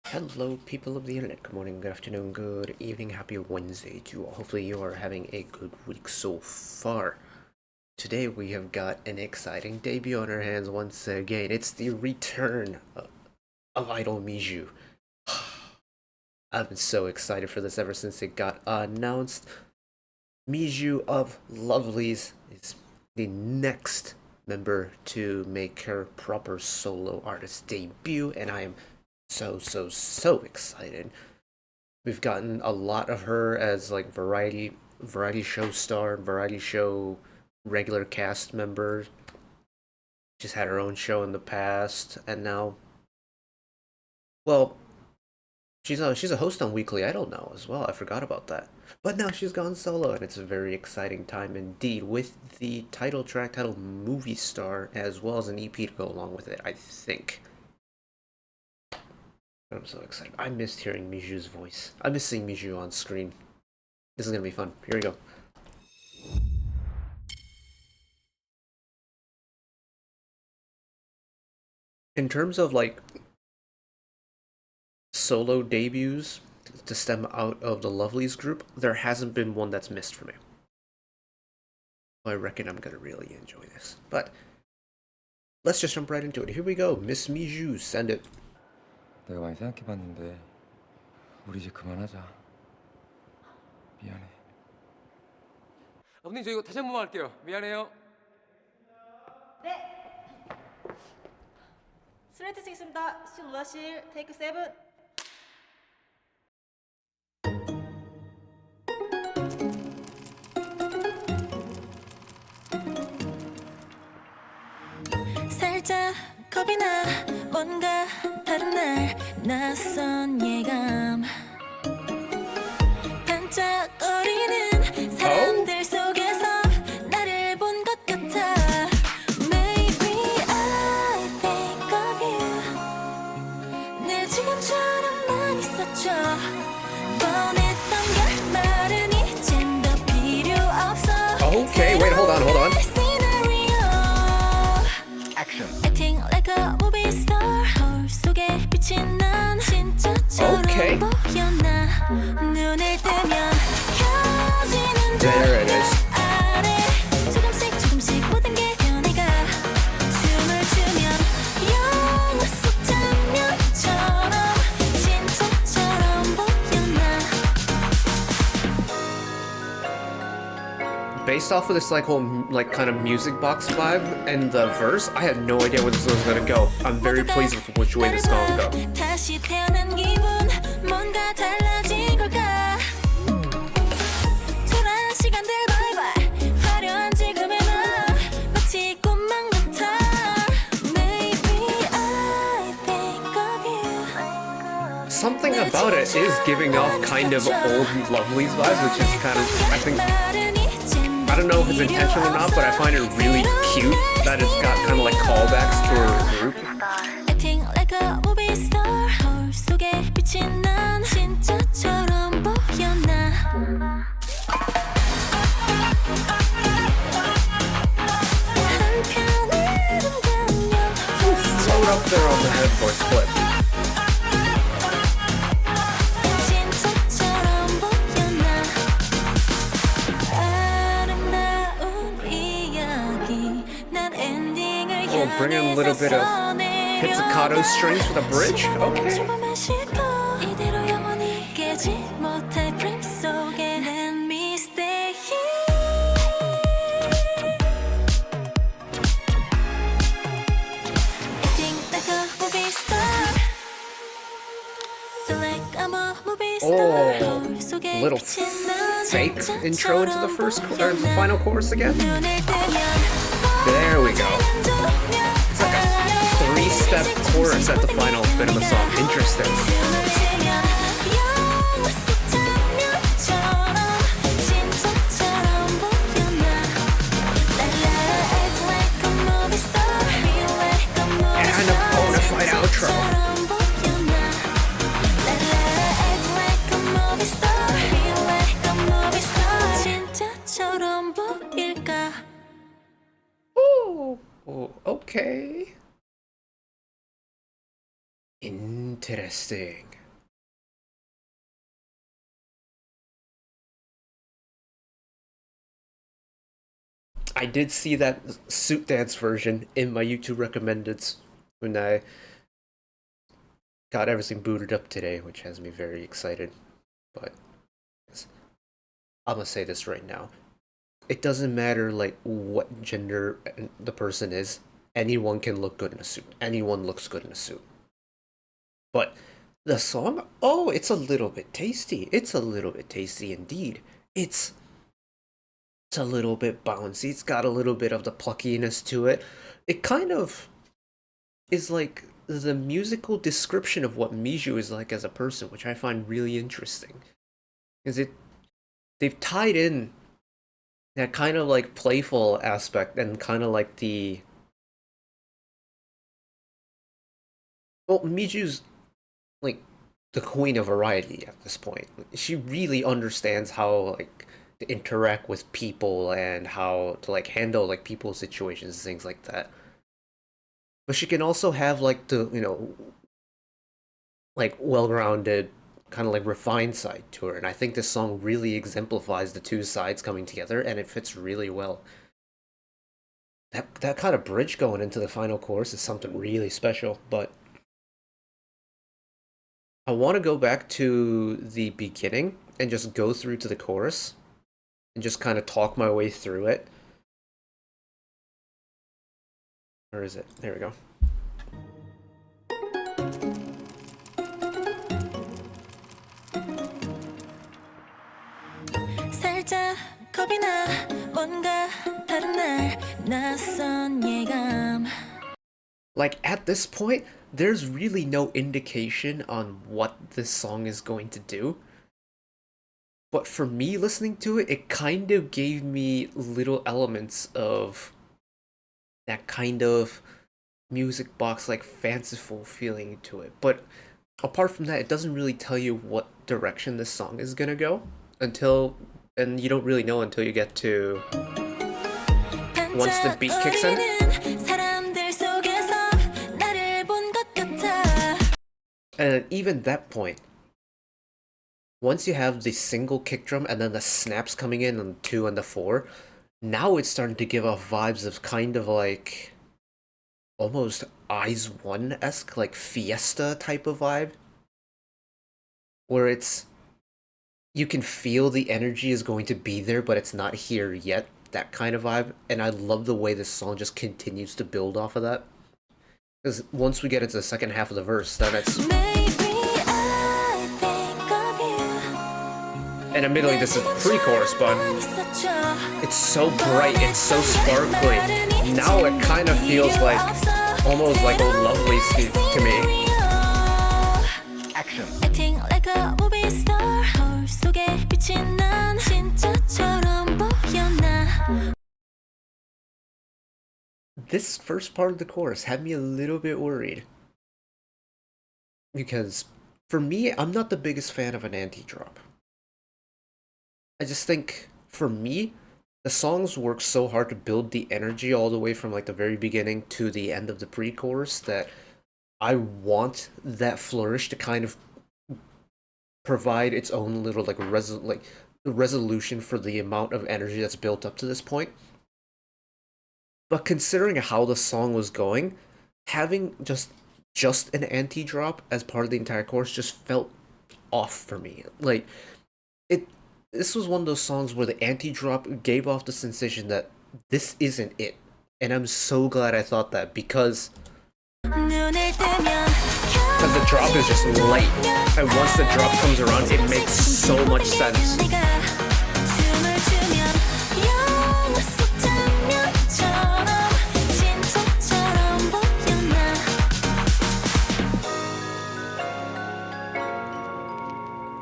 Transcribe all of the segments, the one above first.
Hello, people of the internet. Good morning, good afternoon, good evening, happy Wednesday to you all. Hopefully, you are having a good week so far. Today, we have got an exciting debut on our hands once again. It's the return of Idol Mijoo. I've been so excited for this ever since it got announced. Mijoo of Lovelyz is the next member to make her proper solo artist debut, and I am so excited. We've gotten a lot of her as like variety show star, variety show regular cast member. She's had her own show in the past, and now, well, she's a host on Weekly Idol now as well. I forgot about that. But now she's gone solo, and it's a very exciting time indeed, with the title track titled Movie Star, as well as an EP to go along with it, I think. I'm so excited. I missed hearing Mijoo's voice. I miss seeing Mijoo on screen. This is gonna be fun. Here we go. In terms of like solo debuts to stem out of the Lovelyz group, there hasn't been one that's missed for me. I reckon I'm gonna really enjoy this. But let's just jump right into it. Here we go. Miss Mijoo, send it. 내가 많이 생각해봤는데 우리 이제 그만하자. 미안해. 아버님 저 이거 다시 한 번만 할게요. 미안해요. 네. 슬레이트 치겠습니다. 실루아실 테이크 7. 살짝 겁이 나 뭔가 다른 날 낯선 예감 반짝거리는 사람들 속에서 나를 본 것 같아 Maybe I think of you 늘 지금처럼만 있었죠 뻔했던 결말은 이젠 더 필요 없어 Okay, wait, hold on. Acting like a movie star 거울 속에 비친 난 진짜처럼 Okay. 보였나 눈을 뜨면 켜지는 There it is. 아래 조금씩 모든 게 변해가 춤을 추면 영화 속 장면처럼 진짜처럼 보였나 Based off of this like whole like kind of music box vibe and the verse, I had no idea where this was gonna go. I'm very pleased with which way this gonna go. 다시 태어난 기분 뭔가 달라진 걸까 초라한 시간들 바이바이 화려한 지금의 나 마치 꿈만 같아 Maybe I think of you Something about it is giving off kind of old Lovelyz vibes, which is kind of, I don't know if it's intentional or not, but I find it really cute that it's got kind of like callbacks to her group. Acting like a movie star 거울 속에 비친 난 진짜처럼 보였나 한편의 감정 Float up there on the head voice clip. 진짜처럼 보였나 아름다운 이야기 난 엔딩을 Oh, bring in a little bit of pizzicato strings for the bridge? Okay. 이대로 영원히 깨지 못할 프레임 속에 Let me stay here Acting like a movie star Feel like I'm a movie star 거울 속에 Little 비친 난 fake intro into the first or the final chorus again. 눈을 뜨면 There we go. It's like a three-step chorus at the final bit of the song. Interesting. And a bona fide outro. 진짜처럼 보일까 Oh, okay. Interesting. I did see that suit dance version in my YouTube recommendeds when I got everything booted up today, which has me very excited. But I'm gonna say this right now. It doesn't matter like what gender the person is. Anyone can look good in a suit. Anyone looks good in a suit. But the song, oh, it's a little bit tasty. It's a little bit tasty indeed. It's a little bit bouncy. It's got a little bit of the pluckiness to it. It kind of is like the musical description of what Mijoo is like as a person, which I find really interesting. Because they've tied in that kind of like playful aspect and kind of like the, well, Mijoo's like the queen of variety at this point. She really understands how like to interact with people and how to like handle like people's situations and things like that. But she can also have like the, you know, like well-rounded kind of like refined side to her, and I think this song really exemplifies the two sides coming together, and it fits really well. That kind of bridge going into the final chorus is something really special, but I want to go back to the beginning and just go through to the chorus and just kind of talk my way through it. Where is it? There we go. 살짝 겁이 나 뭔가 다른 날 낯선 예감. Like, at this point, there's really no indication on what this song is going to do. But for me, listening to it, it kind of gave me little elements of that kind of music box, like, fanciful feeling to it. But apart from that, it doesn't really tell you what direction this song is gonna go until, and you don't really know until you get to once the beat kicks in. And even that point, once you have the single kick drum and then the snaps coming in on the 2 and the 4, now it's starting to give off vibes of kind of like almost Eyes One-esque, like Fiesta type of vibe. Where it's, you can feel the energy is going to be there, but it's not here yet, that kind of vibe. And I love the way this song just continues to build off of that. Because once we get into the second half of the verse, then it's... And admittedly, this is pre-chorus, but it's so bright, it's so sparkly. Now it kind of feels like, almost like Old Lovely's to me. Action. This first part of the chorus had me a little bit worried. Because, for me, I'm not the biggest fan of an anti-drop. I just think, for me, the songs work so hard to build the energy all the way from like the very beginning to the end of the pre-chorus that I want that flourish to kind of provide its own little like resolution for the amount of energy that's built up to this point. But considering how the song was going, having just an anti-drop as part of the entire chorus just felt off for me. Like, this was one of those songs where the anti-drop gave off the sensation that this isn't it. And I'm so glad I thought that, because the drop is just light. And once the drop comes around, it makes so much sense.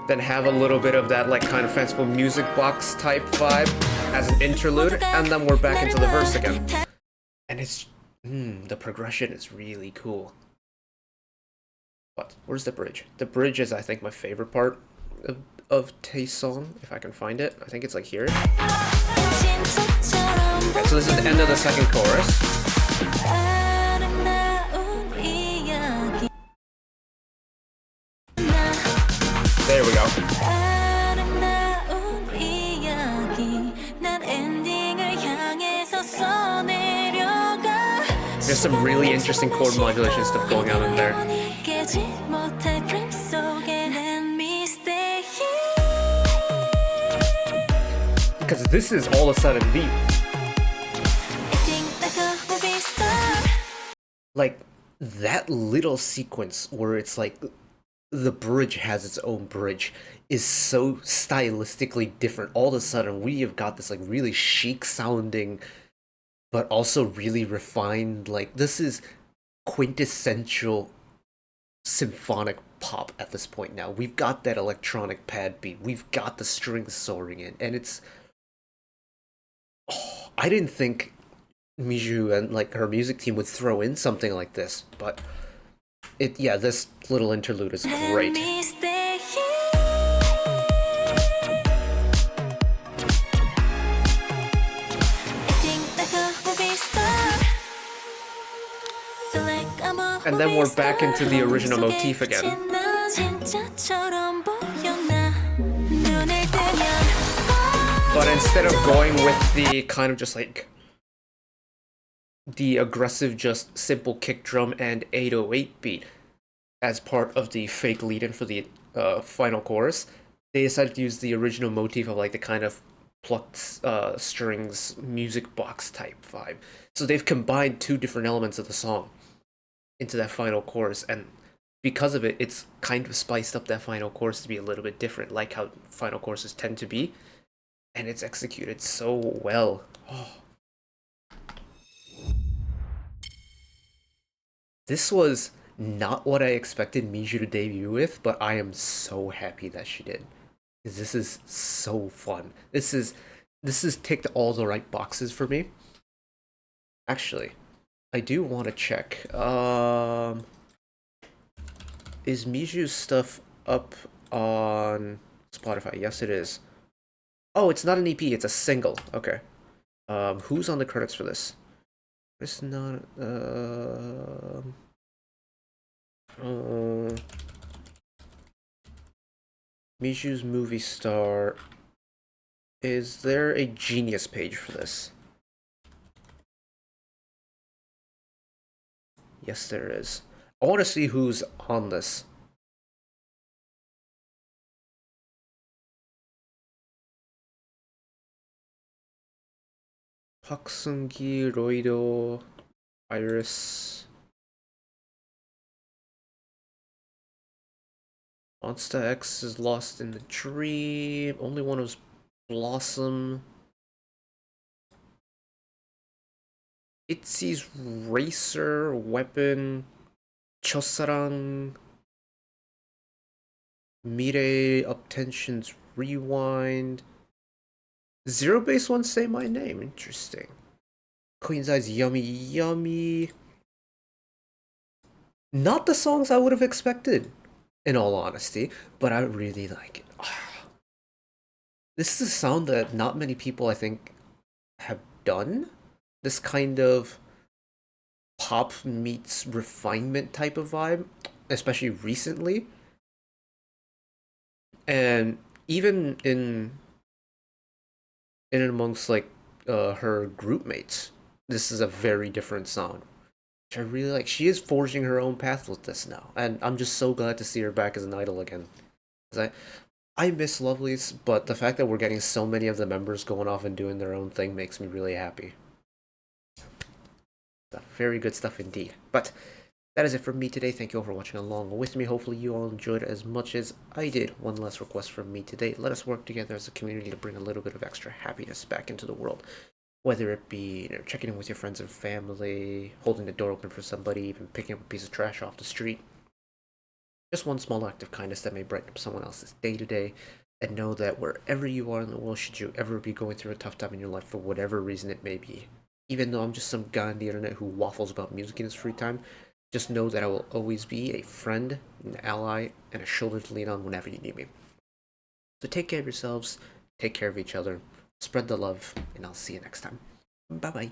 Then have a little bit of that like kind of fanciful music box type vibe as an interlude, and then we're back into the verse again. And it's, the progression is really cool. But where's the bridge? The bridge is, I think, my favorite part of Tae's song, if I can find it. I think it's like here. Okay, so this is the end of the second chorus. There we go. There's some really interesting chord modulation stuff going on in there. Because this is all of a sudden deep. Like, that little sequence where it's like the bridge has its own bridge is so stylistically different. All of a sudden, we have got this like really chic sounding, but also really refined. Like, this is quintessential symphonic pop at this point now. We've got that electronic pad beat. We've got the strings soaring in, and it's. Oh, I didn't think Mijoo and like her music team would throw in something like this, but this little interlude is great. And then we're back into the original motif again. But instead of going with the kind of just like the aggressive, just simple kick drum and 808 beat as part of the fake lead-in for the final chorus, they decided to use the original motif of like the kind of plucked strings music box type vibe. So they've combined two different elements of the song into that final chorus, and because of it, it's kind of spiced up that final chorus to be a little bit different, like how final choruses tend to be, and it's executed so well. Oh. This was not what I expected Mijoo to debut with, but I am so happy that she did. This is so fun. This is ticked all the right boxes for me. Actually, I do want to check. Is Mijoo's stuff up on Spotify? Yes, it is. Oh, it's not an EP, it's a single. Okay. Who's on the credits for this? It's not Mijoo's movie star. Is there a Genius page for this? Yes, there is. I want to see who's on this. Park Seung-gi, Roido, Iris, Monsta X is Lost in the Dream. Only one was Blossom. Itzy's Racer, Weapon, Chosarang, Mirei, Uptension's Rewind. Zero Base One Say My Name, interesting. Queen's Eyes, Yummy Yummy. Not the songs I would have expected, in all honesty, but I really like it. This is a sound that not many people, I think, have done. This kind of pop meets refinement type of vibe, especially recently. And even in amongst like her group mates, this is a very different sound, which I really like. She is forging her own path with this now, and I'm just so glad to see her back as an idol again. Because I miss Lovelies, but the fact that we're getting so many of the members going off and doing their own thing makes me really happy. Very good stuff indeed. But that is it for me today. Thank you all for watching along with me. Hopefully you all enjoyed it as much as I did. One last request from me today. Let us work together as a community to bring a little bit of extra happiness back into the world. Whether it be checking in with your friends and family, holding the door open for somebody, even picking up a piece of trash off the street. Just one small act of kindness that may brighten up someone else's day to day. And know that wherever you are in the world, should you ever be going through a tough time in your life for whatever reason it may be, even though I'm just some guy on the internet who waffles about music in his free time, just know that I will always be a friend, an ally, and a shoulder to lean on whenever you need me. So take care of yourselves, take care of each other, spread the love, and I'll see you next time. Bye-bye.